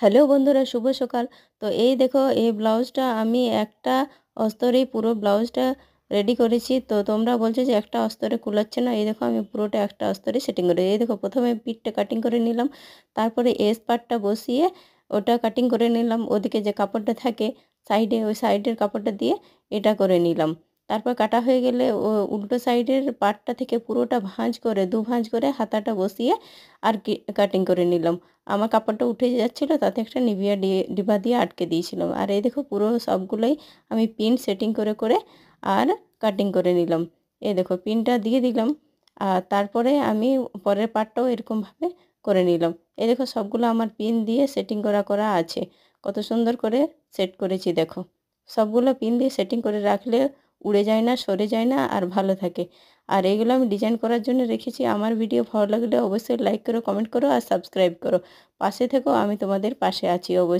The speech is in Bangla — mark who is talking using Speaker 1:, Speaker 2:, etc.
Speaker 1: হ্যালো বন্ধুরা, শুভ সকাল। তো এই দেখো, এই ব্লাউজটা আমি একটা অস্তরেই পুরো ব্লাউজটা রেডি করেছি। তো তোমরা বলছো যে একটা অস্তরে কুলাচ্ছে না। এই দেখো, আমি পুরোটা একটা অস্তরে সেটিং করে, এই দেখো প্রথমে পিঠটা কাটিং করে নিলাম, তারপরে এস পার্টটা বসিয়ে ওটা কাটিং করে নিলাম। ওদিকে যে কাপড়টা থাকে সাইডে, ওই সাইডের কাপড়টা দিয়ে এটা করে নিলাম। তারপর কাটা হয়ে গেলে ও উল্টো সাইডের পার্টটা থেকে পুরোটা ভাঁজ করে, দু ভাঁজ করে হাতাটা বসিয়ে আর কি কাটিং করে নিলাম। আমার কাপড়টা উঠে যাচ্ছিলো, তাতে একটা নিভিয়া ডিবা দিয়ে আটকে দিয়েছিলাম। আর এই দেখো, পুরো সবগুলোই আমি পিন সেটিং করে করে আর কাটিং করে নিলাম। এই দেখো, পিনটা দিয়ে দিলাম। আর তারপরে আমি পরের পার্টটাও এরকমভাবে করে নিলাম। এই দেখো, সবগুলো আমার পিন দিয়ে সেটিং করা করা আছে। কত সুন্দর করে সেট করেছি দেখো। সবগুলো পিন দিয়ে সেটিং করে রাখলে উড়ে যায় না, সরে যায় না, আর ভালো থাকে। আর এগুলো আমি ডিজাইন করার জন্য রেখেছি। আমার ভিডিও ভালো লাগলে অবশ্যই লাইক করো, কমেন্ট করো আর সাবস্ক্রাইব করো। পাশে থেকো, আমি তোমাদের পাশে আছি অবশ্যই।